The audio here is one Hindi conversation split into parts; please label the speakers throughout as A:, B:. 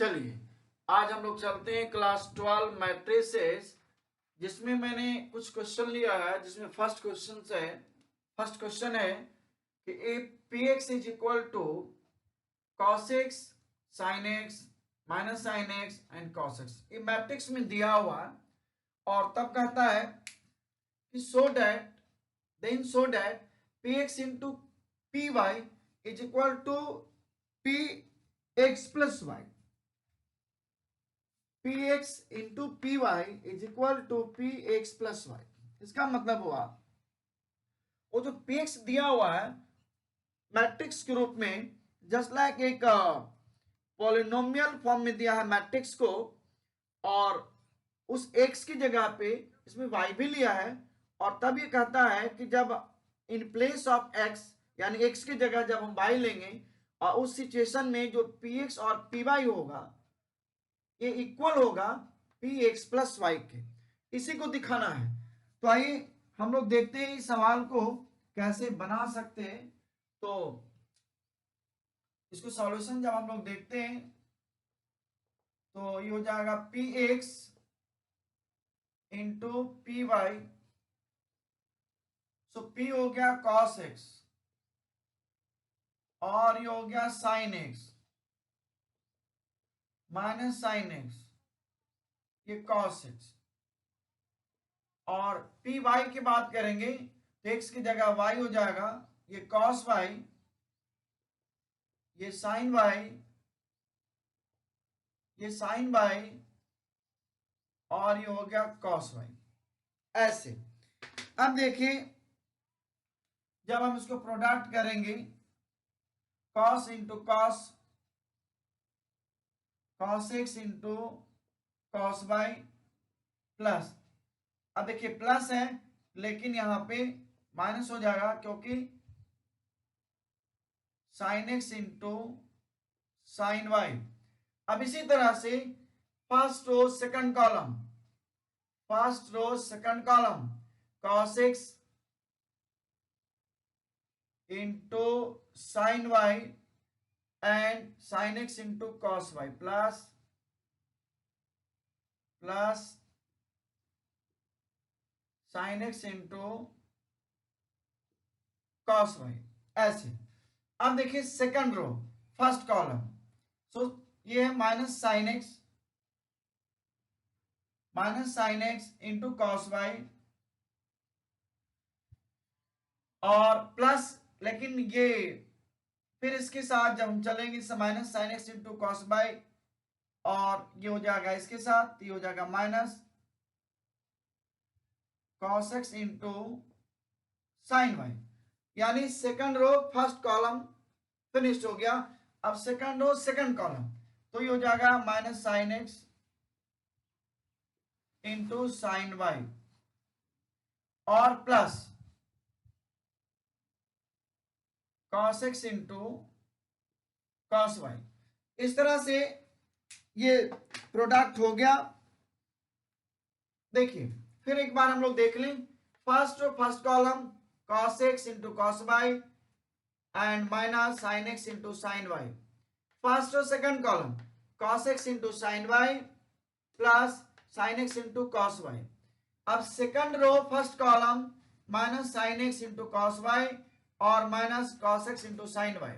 A: चलिए आज हम लोग चलते हैं क्लास 12 मैट्रिसेस, जिसमें मैंने कुछ क्वेश्चन लिया है। जिसमें फर्स्ट क्वेश्चन है कि A P X is equal to cos X sine x minus sine X and cos X. ये मैट्रिक्स में दिया हुआ है और तब कहता है कि so that P x into P Y is equal to P X plus Y. px into P Y is equal to P X plus Y. इसका मतलब हुआ वो जो px दिया हुआ है मैट्रिक्स के रूप में, जस्ट लाइक एक पॉलिनोमियल फॉर्म में दिया है मैट्रिक्स को, और उस x की जगह पे इसमें y भी लिया है। और तब ये कहता है कि जब इन प्लेस ऑफ x, यानी x की जगह जब हम y लेंगे और उस सिचुएशन में जो px और py होगा ये इक्वल होगा पी एक्स प्लस वाई के। इसी को दिखाना है। तो आइए हम लोग देखते हैं इस सवाल को कैसे बना सकते हैं। तो इसको सॉल्यूशन जब हम लोग देखते हैं तो ये हो जाएगा p x into P y. So p हो गया कॉस एक्स और ये हो गया sine x minus sine x, ये कॉस एक्स। और पी वाई की बात करेंगे तो एक्स की जगह वाई हो जाएगा, ये कॉस वाई, ये साइन वाई, ये साइन वाई और ये हो गया कॉस वाई। ऐसे अब देखिए जब हम इसको प्रोडक्ट करेंगे cos into cos, cos x into cos Y plus, अब देखिए प्लस है लेकिन यहां पे माइनस हो जाएगा क्योंकि sine x into sine Y. अब इसी तरह से first row second column, first row second column cos x into sine Y and sine x into cos Y plus sine x into cos Y. ऐसे अब देखिए second row first column, so ये है minus sine x into cos Y और प्लस, लेकिन ये फिर इसके साथ जब हम चलेंगे minus sine x into cos Y और ये हो जाएगा इसके साथ, ये हो जाएगा minus cos x into sine y. यानी second row first column finished हो गया। अब सेकंड रो सेकंड कॉलम, तो ये हो जाएगा minus sine x into sine y और plus cos x into cos y. इस तरह से ये प्रोडक्ट हो गया। देखिए फिर एक बार हम लोग देख लें, first column cos x into cos y and minus sine x into sine y. First और second column cos x into sine y plus sine x into cos y. अब second row first column minus sine x into cos Y और minus cos x into sine Y.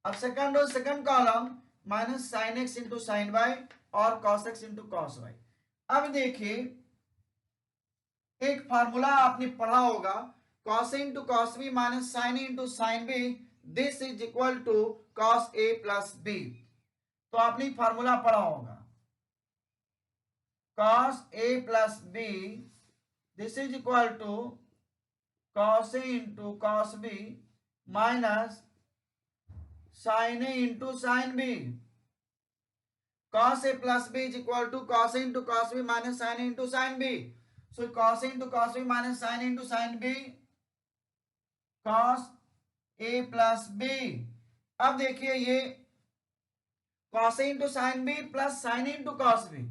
A: अब second row second column minus sine x into sine y और cos x into cos y. अब देखिए एक फार्मूला आपने पढ़ा होगा, cos a into cos B minus sine A into sine B, this is equal to cos a plus B. तो आपने फार्मूला पढ़ा होगा cos a plus B, this is equal to cos a into cos B minus sine A into sine B. cos a plus B is equal to cos a into cos B minus sine A into sine B. So cos a into cos B minus sine A into sine B, cos a plus b. अब देखिए ये cos a into sine b plus sine into cos b,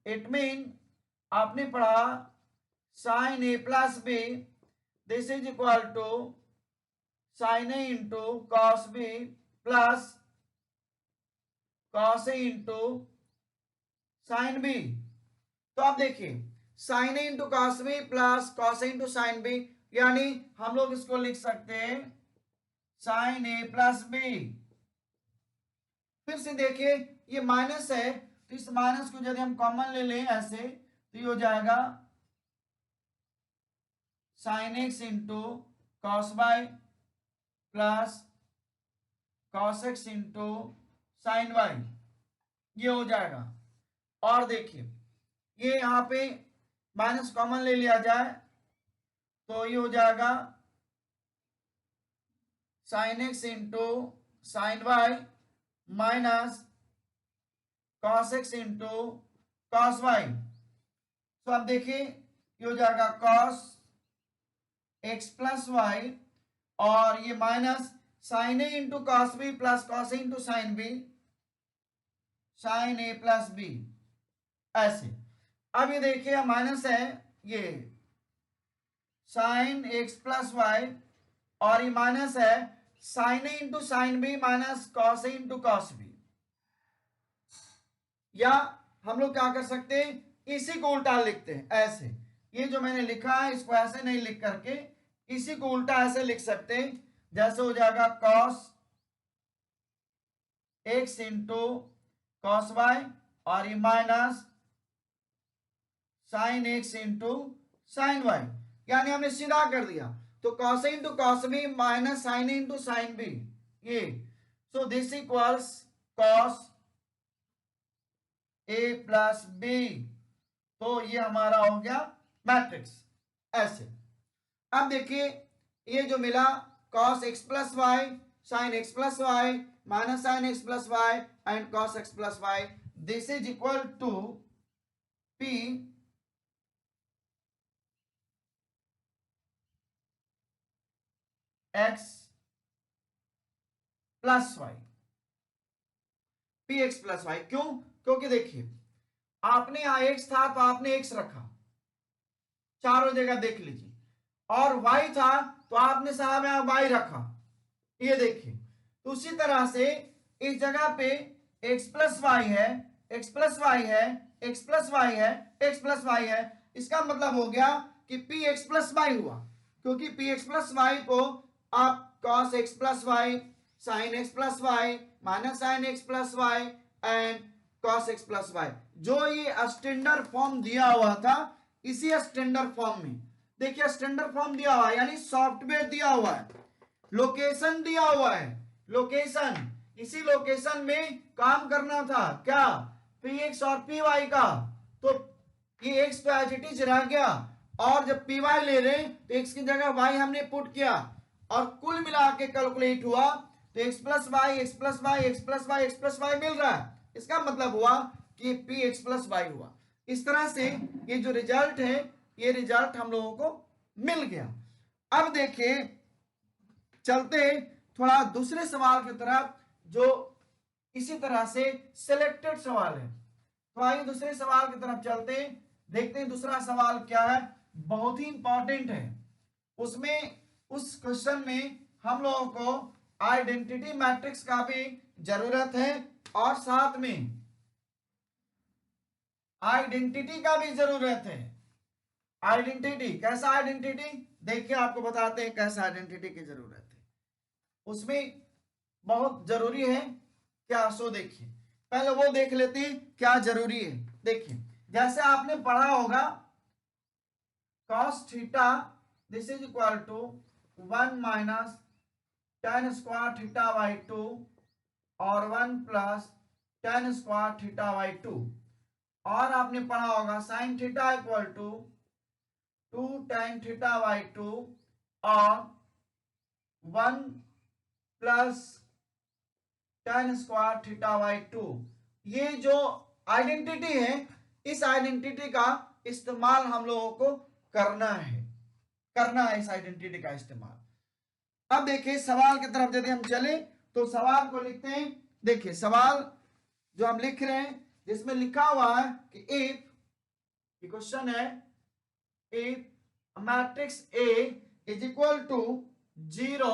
A: it mean आपने पढ़ा sine a plus B, this is equal to sine A into cos b plus cos a into sine b. तो आप देखिए sine A into cos b plus cos a into sine b, यानी हम लोग इसको लिख सकते हैं साइन ए प्लस बी। फिर से देखिए ये माइनस है, तो इस माइनस को यदि हम कॉमन ले लें ऐसे, तो ये हो जाएगा sine x into cos Y plus cos x into sine Y, ये हो जाएगा। और देखिए ये यहां पे माइनस कॉमन ले लिया जाए तो ये हो जाएगा sine x into sine Y minus cos x into cos Y. तो अब देखिए ये हो जाएगा कॉस एक्स प्लस वाई, और ये minus sine A into cos b plus cos a into sine b, sine a plus b ऐसे। अब ये देखिए माइनस है ये साइन एक्स प्लस वाई, और ये माइनस है sine A into sine b minus cos a into cos b. या हम लोग क्या कर सकते हैं, इसी को उल्टा लिखते हैं ऐसे। ये जो मैंने लिखा है इसको ऐसे नहीं लिख करके इसी को उल्टा ऐसे लिख सकते हैं, जैसे हो जाएगा cos x into cos Y, और ये minus sine x into sine y, यानी हमने सीधा कर दिया। तो cos a into cos B minus sine A into sine b, ये so this equals cos a plus B. तो ये हमारा हो गया मैट्रिक्स ऐसे। अब देखिए ये जो मिला cos X plus Y sine X plus Y minus sine X plus Y and cos X plus Y, this is equal to P X plus Y, P X plus Y. क्यों? क्योंकि देखिए आपने यहां एक्स था तो आपने एक्स रखा, चारों जगह देख लीजिए, और वाई था तो आपने साहब यहां वाई रखा, ये देखिए। तो उसी तरह से इस जगह पे एक्स प्लस वाई है, एक्स प्लस वाई है, एक्स प्लस वाई है, एक्स प्लस वाई है। इसका मतलब हो गया कि पी एक्स प्लस वाई हुआ, क्योंकि पी एक्स प्लस वाई को आप cos X plus Y sine X plus Y minus sine X plus Y and cos X plus Y, जो ये स्टैंडर्ड फॉर्म दिया हुआ था, इसी स्टैंडर्ड फॉर्म में देखिए स्टैंडर्ड फॉर्म दिया हुआ है, यानी सॉफ्टवेयर दिया हुआ है, लोकेशन दिया हुआ है, लोकेशन, इसी लोकेशन में काम करना था क्या, पी एक्स और पी वाई का। तो ये एक्स तो एज इट इज रह गया, और जब पी वाई ले रहे तो एक्स की जगह वाई हमने पुट किया, और कुल मिला के कैलकुलेट हुआ तो x plus y x plus y x plus y x plus y मिल रहा है। इसका मतलब हुआ कि पी एक्स प्लस वाई हुआ। इस तरह से ये जो रिजल्ट है, ये रिजल्ट हम लोगों को मिल गया। अब देखिए चलते थोड़ा दूसरे सवाल की तरफ, जो इसी तरह से सिलेक्टेड सवाल है। तो आइए दूसरे सवाल की तरफ चलते हैं, देखते हैं दूसरा सवाल क्या है, बहुत ही इंपॉर्टेंट है। उसमें उस क्वेश्चन में हम लोगों को आइडेंटिटी मैट्रिक्स का भी जरूरत है, और साथ में आइडेंटिटी का भी जरूरत है। आइडेंटिटी कैसा, आइडेंटिटी देखिए आपको बताते हैं कैसा आइडेंटिटी की जरूरत है। उसमें बहुत जरूरी है क्या, सो देखिए पहले वो देख लेते हैं क्या जरूरी है। देखिए जैसे आपने पढ़ा होगा cos theta this is equal to 1 minus tan square theta by 2 और 1 plus tan square theta by 2, और आपने पढ़ा होगा sin theta equal to 2 tan theta by 2 और 1 plus tan square theta by 2। ये जो आइडेंटिटी है, इस आइडेंटिटी का इस्तेमाल हम लोगों को करना है इस आइडेंटिटी का इस्तेमाल। अब देखिए सवाल की तरफ यदि हम चले तो सवाल को लिखते हैं। देखिए सवाल जो हम लिख रहे हैं जिसमें लिखा हुआ है कि इफ क्वेश्चन है if matrix A is equal to 0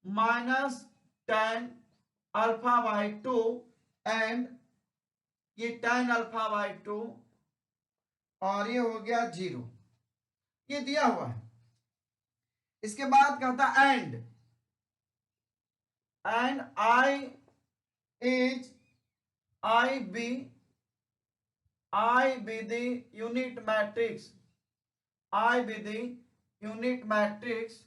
A: minus tan alpha by 2 and ये tan अल्फा बाई 2 और ये हो गया 0, ये दिया हुआ है। इसके बाद कहता and I is I be the unit matrix, I be the unit matrix,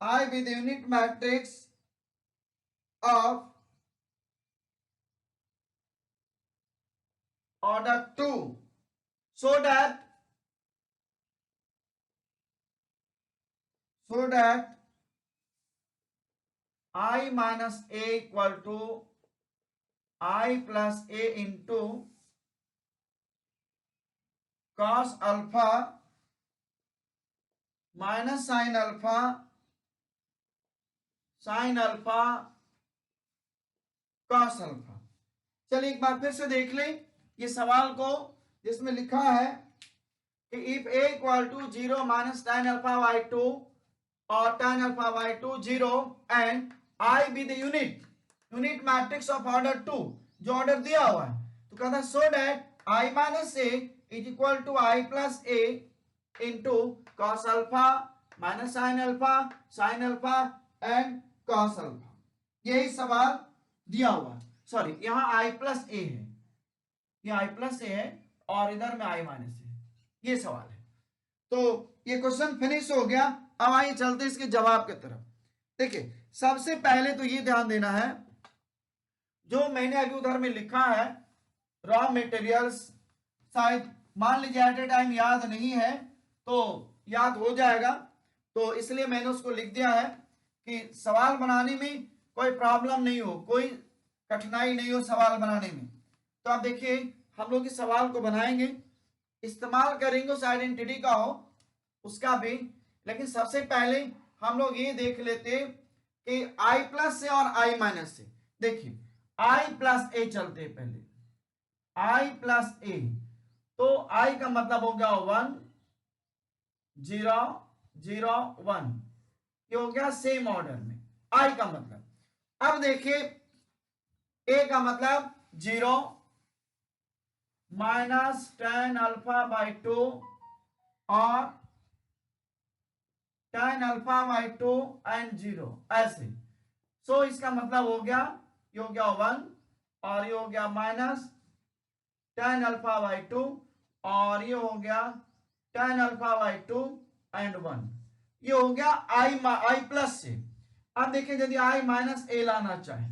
A: I be the unit matrix of order 2, so that I minus a equal to I plus a into cos alpha minus sin alpha cos alpha। चलिए एक बार फिर से देख लें ये सवाल को, जिसमें लिखा है कि if a equal to 0 minus tan alpha by 2 और tan alpha by 2 0 and I be the unit matrix of order 2, जो ऑर्डर दिया हुआ है, तो कहता है so that I minus a is equal to I plus a into cos alpha minus sin alpha and cos alpha। यही सवाल दिया हुआ है। सॉरी, यहां I plus a है, ये I plus a है और इधर में I minus a, ये सवाल है। तो ये क्वेश्चन फिनिश हो गया। अब आइए चलते इसके जवाब की तरफ। देखिए सबसे पहले तो ये ध्यान देना है, जो मैंने अभी उधर में लिखा है रॉ मटेरियल्स, शायद मान लीजिए एट ए टाइम याद नहीं है तो याद हो जाएगा, तो इसलिए मैंने उसको लिख दिया है कि सवाल बनाने में कोई प्रॉब्लम नहीं हो, कोई कठिनाई नहीं हो सवाल बनाने में। तो आप देखिए हम लोग इस सवाल को बनाएंगे, इस्तेमाल करेंगे उस आइडेंटिटी का हो उसका भी, लेकिन सबसे पहले हम लोग ये देख लेते कि I प्लस से और I माइनस से। देखिए I प्लस ए चलते पहले, I प्लस ए, तो I का मतलब हो गया 1 0 0 1, ये हो गया सेम ऑर्डर में I का मतलब। अब देखिए A का मतलब 0 माइनस tan अल्फा बाई 2 और tan अल्फा बाई 2 एंड 0 ऐसे। सो इसका मतलब हो गया, ये हो गया 1 और ये हो गया माइनस tan अल्फा बाई 2 और ये हो गया tan अल्फा बाई 2 एंड 1, ये हो गया I प्लस से। अब देखिए यदि I माइनस ए लाना चाहे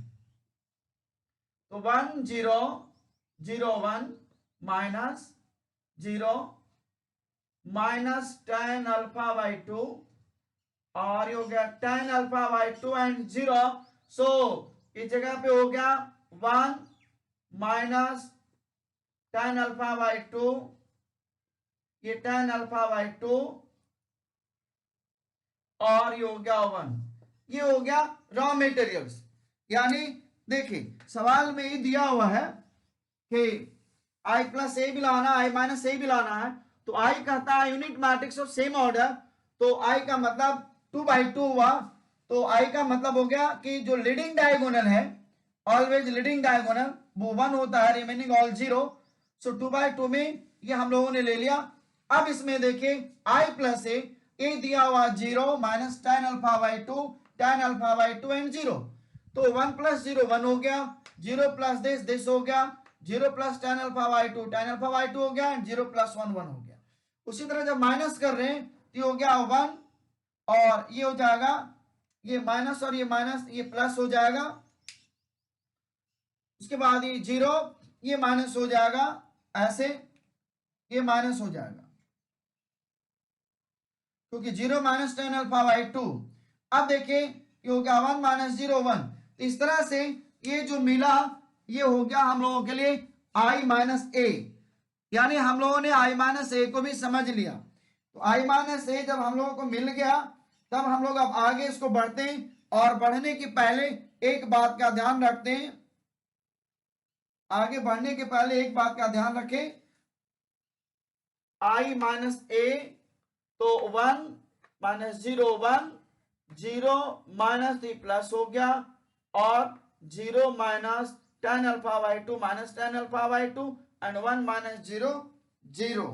A: तो 1 0 0 1 minus 0 minus tan alpha by 2 और ये हो गया tan अल्फा बाई 2 एंड 0। सो इस जगह पे हो गया 1 माइनस tan अल्फा बाई 2, ये tan अल्फा बाई 2 और ये हो गया 1, ये हो गया रॉ मेटेरियल्स। यानी देखिए सवाल में ये दिया हुआ है कि I प्लस ए भी लाना, I माइनस ए भी लाना है, तो I कहता है unit matrix of same order, तो I का मतलब 2/2 हुआ, तो I का मतलब हो गया कि जो लीडिंग डायगोनल है, ऑलवेज लीडिंग डायगोनल वो 1 होता है, रिमेनिंग ऑल 0। सो 2/2 में ये हम लोगों ने ले लिया। अब इसमें देखिए I प्लस ए दिया हुआ 0 minus tan alpha by 2 tan alpha by 2 and 0, तो 1 प्लस 0 1 हो गया, 0 प्लस दिस हो गया, 0 plus tan alpha by 2 tan alpha by 2 हो गया, 0 प्लस 1 1 हो गया। उसी तरह जब माइनस कर रहे हैं तो ये हो गया 1 और ये हो जाएगा, ये माइनस और ये माइनस ये प्लस हो जाएगा, उसके बाद ये 0 ये माइनस हो जाएगा, ऐसे ये माइनस हो जाएगा क्योंकि 0 माइनस tan अल्फा बाई 2। अब देखिए ये हो गया 1 माइनस 0 1, तो इस तरह से ये जो मिला ये हो गया हम लोगों के लिए I माइनस ए, यानी हम लोगों ने I माइनस ए को भी समझ लिया। तो I माइनस ए जब हम लोगों को मिल गया तब हम लोग अब आगे इसको बढ़ते हैं, और बढ़ने के पहले एक बात का ध्यान रखते हैं, आगे बढ़ने के पहले एक बात का ध्यान रखें, I माइनस ए तो 1 माइनस 0 1, 0 माइनस प्लस हो गया और 0 minus tan alpha by 2 minus tan alpha by 2 and 1 minus 0 0।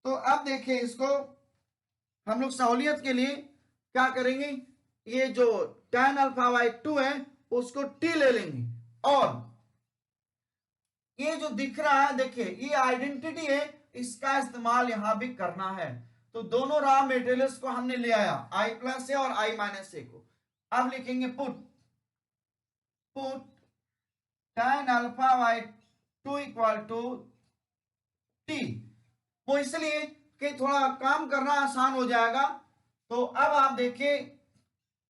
A: तो अब देखिए इसको हम लोग सहूलियत के लिए क्या करेंगे, ये जो tan अल्फा बाई 2 है उसको t ले लेंगे, और ये जो दिख रहा है देखिए ये आइडेंटिटी है, इसका इस्तेमाल यहां भी करना है। तो दोनों रॉ मेटेरियल्स को हमने ले आया, i प्लस ए और i माइनस ए को। अब लिखेंगे put tan alpha by 2 equal to t। वो इसलिए कि थोड़ा काम करना आसान हो जाएगा। तो अब आप देखिए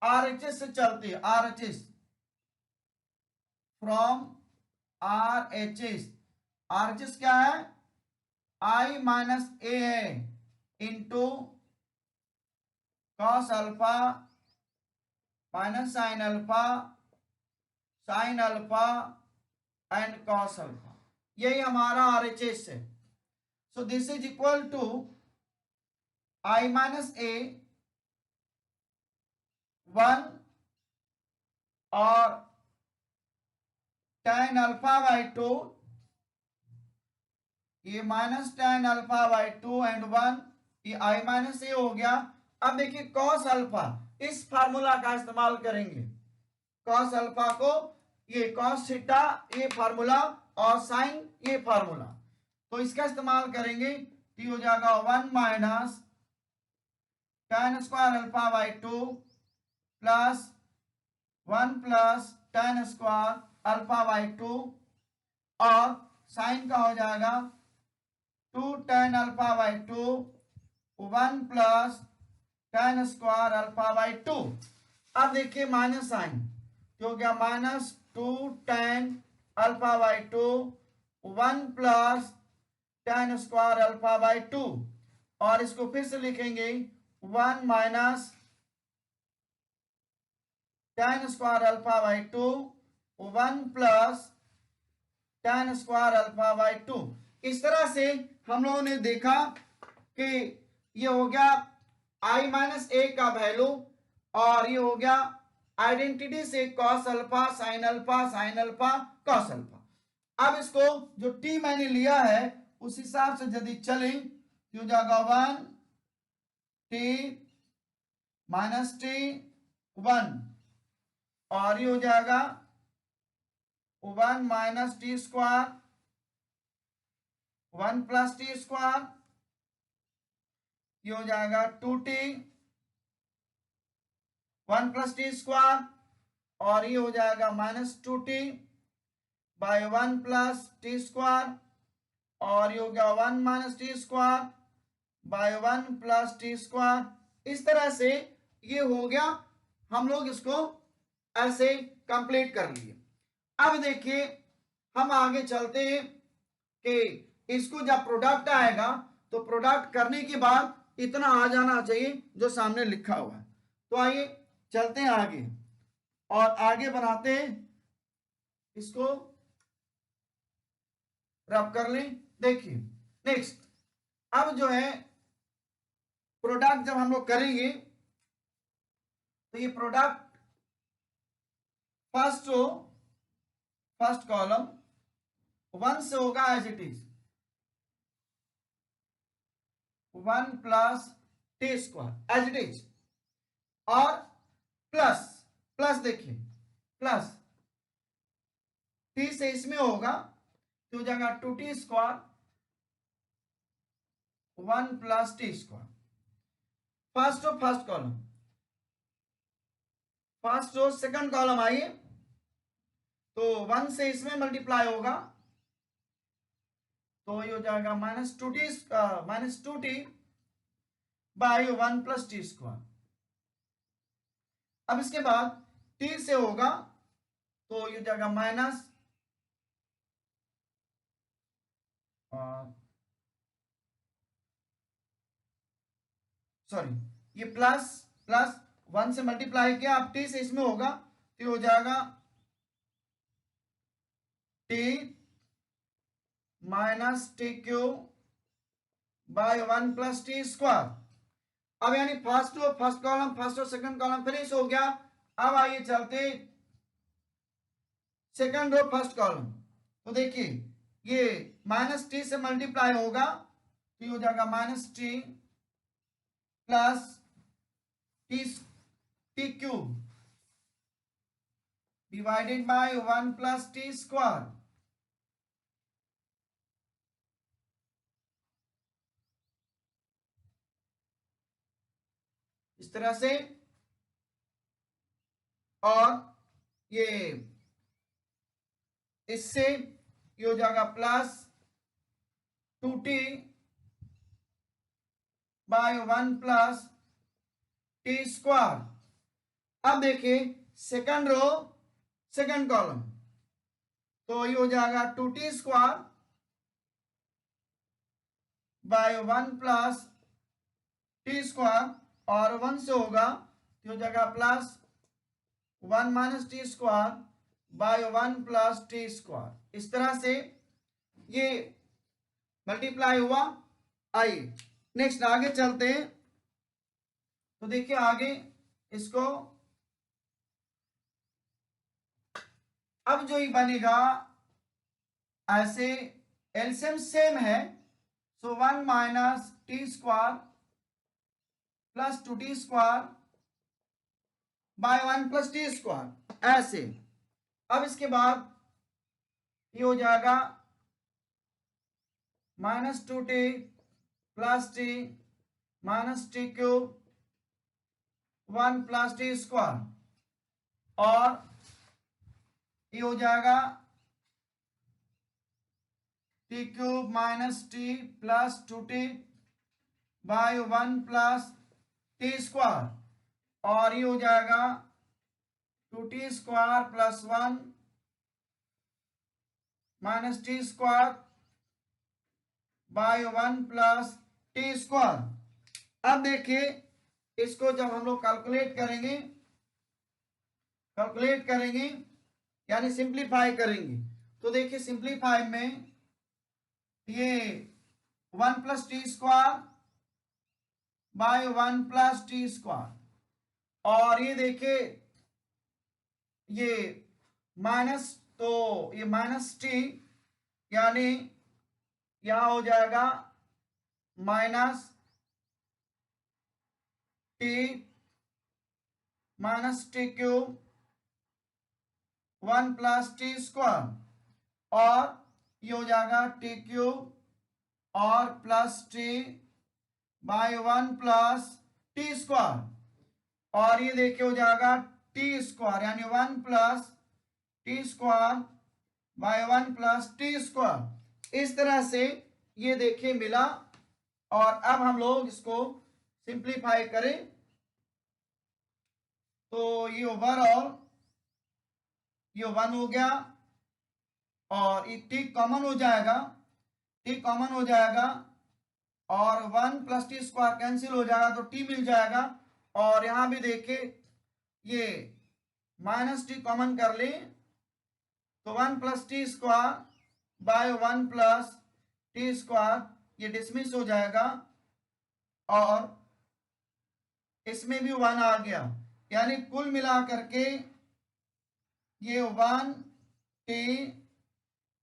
A: RHS से चलते हैं, RHS फ्रॉम RHS क्या है, i माइनस ए है into cos alpha minus sine alpha and cos alpha, यही हमारा RHS है। So this is equal to i minus a 1 और tan अल्फा बाई 2, ये minus tan alpha by 2 and 1, ये i माइनस ए हो गया। अब देखिए कॉस अल्फा, इस फार्मूला का इस्तेमाल करेंगे, कॉस अल्फा को, ये कॉस थीटा ये फार्मूला और साइन ये फार्मूला, तो इसका इस्तेमाल करेंगे। टी हो जाएगा 1 minus tan square alpha by 2 plus 1 plus tan square alpha by 2, और साइन का हो जाएगा 2 tan alpha by 2 1 plus tan square alpha by 2। अब देखिए माइनस साइन तो क्या, minus 2 tan alpha by 2 1 plus tan square alpha by 2, और इसको फिर से लिखेंगे 1 minus tan square alpha by 2 1 plus tan square alpha by 2। इस तरह से हम लोगों ने देखा कि ये हो गया i माइनस ए का वैल्यू, और ये हो गया आइडेंटिटी से cos alpha sine alpha cos alpha. अब इसको जो t मैंने लिया है उस हिसाब से यदि चलें तो हो जाएगा 1 t माइनस t 1, और ये हो जाएगा 1 minus T square 1 plus T square, ये हो जाएगा 2t 1 प्लस टी स्क्वायर, और ये हो जाएगा minus 2t by 1 plus T square, और ये हो गया 1 minus T square by 1 plus T square. इस तरह से ये हो गया, हम लोग इसको ऐसे कंप्लीट कर लिए। अब देखिए हम आगे चलते हैं कि इसको जब प्रोडक्ट आएगा तो प्रोडक्ट करने के बाद इतना आ जाना चाहिए जो सामने लिखा हुआ है। तो आइए चलते हैं आगे और आगे बनाते हैं, इसको रब कर लें। देखिए नेक्स्ट, अब जो है प्रोडक्ट जब हम लोग करेंगे तो ये प्रोडक्ट फर्स्ट कॉलम 1 से होगा as it is 1 plus T square as it is, और प्लस देखिए प्लस टी से इसमें होगा तो हो जाएगा 2t square 1 plus T square. First column, first row second column आइए तो 1 से इसमें मल्टीप्लाई होगा तो ये हो जाएगा minus 2t by 1 plus T square. अब इसके बाद t से होगा तो ये हो जाएगा माइनस सॉरी ये प्लस 1 से मल्टीप्लाई किया, अब t से इसमें होगा तो हो जाएगा t minus T cube by 1 plus T square. अब यानी फर्स्ट कॉलम फर्स्ट और सेकंड कॉलम फिनिश हो गया। अब आइए चलते सेकंड रो फर्स्ट कॉलम। तो देखिए ये माइनस टी से मल्टीप्लाई होगा तो ये हो जाएगा minus T plus T cube divided by 1 plus T square. इस तरह से, और ये इससे ये हो जाएगा plus 2t by 1 plus T square. अब देखिए सेकंड रो सेकंड कॉलम, तो ये हो जाएगा 2t square by 1 plus T square, और 1 से होगा तो हो जाएगा plus 1 minus T square by 1 plus T square. इस तरह से ये मल्टीप्लाई हुआ। आइए नेक्स्ट आगे चलते हैं। तो देखिए आगे इसको, अब जो ही बनेगा ऐसे एलसीएम सेम है, so 1 minus T square plus 2t square by 1 plus T square ऐसे। अब इसके बाद ये हो जाएगा minus 2t plus T minus T cube 1 plus T square, और ये हो जाएगा T cube minus T plus 2t by 1 plus T square, और ये हो जाएगा 2t square plus 1 minus T square by 1 plus T square. अब देखिए इसको जब हम लोग कैलकुलेट करेंगे यानी सिंप्लीफाई करेंगे, तो देखिए सिंप्लीफाई में ये 1 plus T square by 1 plus T square, और ये देखिए ये माइनस, तो ये माइनस टी यानी यहां हो जाएगा minus t minus T cube 1 plus T square, और ये हो जाएगा टी क्यूब और plus t by 1 plus T square, और ये देखिए हो जाएगा टी स्क्वायर यानी 1 plus T square by 1 plus T square. इस तरह से ये देखिए मिला, और अब हम लोग इसको सिंप्लीफाई करें तो ये ओवरऑल ये 1 हो गया, और ये टी कॉमन हो जाएगा, और 1 प्लस टी स्क्वायर कैंसिल हो जाएगा तो टी मिल जाएगा, और यहां भी देखिए ये माइनस टी कॉमन कर ले तो 1 plus T square by 1 plus T square ये डिसमिस हो जाएगा, और इसमें भी 1 आ गया, यानी कुल मिला करके ये 1 टी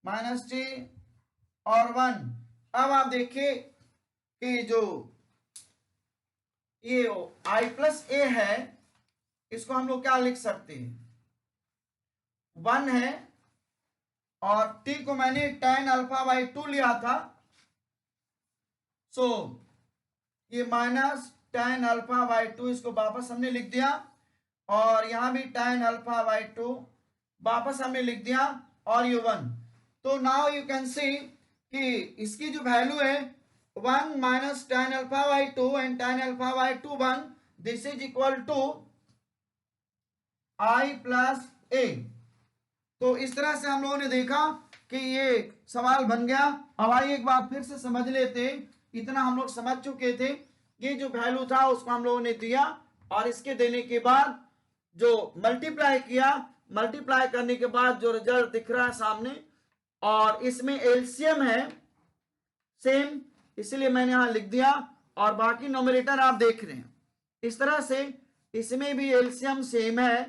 A: माइनस टी और 1। अब आप देखिए कि जो ये आई प्लस ए है इसको हम लोग क्या लिख सकते हैं, 1 है, और टी को मैंने tan अल्फा बाई 2 लिया था, सो ये माइनस tan अल्फा बाई 2 इसको वापस हमने लिख दिया, और यहां भी tan अल्फा बाई 2 वापस हमने लिख दिया, और ये 1। तो नाउ यू कैन सी कि इसकी जो वैल्यू है 1 minus tan alpha by 2 and tan alpha by 2 1, this is equal to I plus a. तो इस तरह से हम लोगों ने देखा कि ये सवाल बन गया। अब आइए एक बार फिर से समझ लेते, इतना हम लोग समझ चुके थे। ये जो वैल्यू था उसको हम लोगों ने दिया, और इसके देने के बाद जो मल्टीप्लाई किया, मल्टीप्लाई करने के बाद जो रिजल्ट दिख रहा है सामने, और इसमें एलसीएम है सेम, इसलिए मैंने यहां लिख दिया, और बाकी न्यूमरेटर आप देख रहे हैं। इस तरह से इसमें भी एलसीएम सेम है,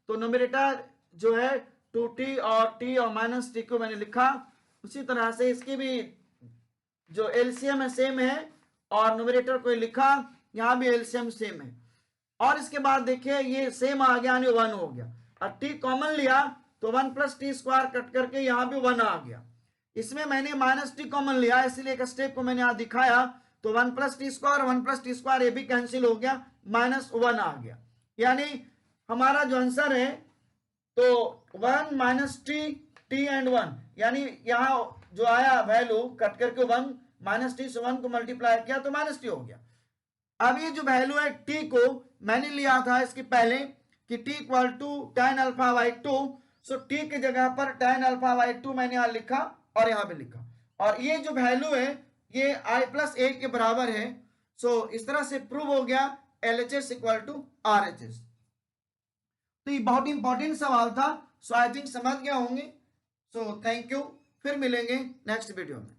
A: तो न्यूमरेटर जो है 2t और t और माइनस टी को मैंने लिखा। उसी तरह से इसकी भी जो एलसीएम है सेम है और न्यूमरेटर को लिखा, यहां भी एलसीएम सेम है। और इसके बाद देखिए ये सेम आ गया यानी 1 हो गया, और t कॉमन लिया तो 1 प्लस टी स्क्वायर कट करके यहां भी 1 आ गया। इसमें मैंने माइनस टी कॉमन लिया, इसलिए एक स्टेप को मैंने यहां दिखाया, तो 1 plus T square 1 plus T square ये भी कैंसिल हो गया, -1 आ गया। यानी हमारा जो आंसर है तो 1 माइनस टी, टी एंड 1, यानी यहां जो आया वैल्यू कट करके 1 माइनस टी से 1 को मल्टीप्लाई किया तो माइनस टी हो गया। अब ये जो वैल्यू है टी को मैंने लिया था इसके पहले कि t equal to tan alpha by 2, so t की जगह पर tan अल्फा बाई 2 मैंने यहां लिखा और यहां पे लिखा, और ये जो वैल्यू है ये i प्लस ए के बराबर है। सो इस तरह से प्रूव हो गया LHS इक्वल टू RHS। तो ये बहुत इंपॉर्टेंट सवाल था, सो आई थिंक समझ गया होंगे। सो थैंक यू, फिर मिलेंगे नेक्स्ट वीडियो में।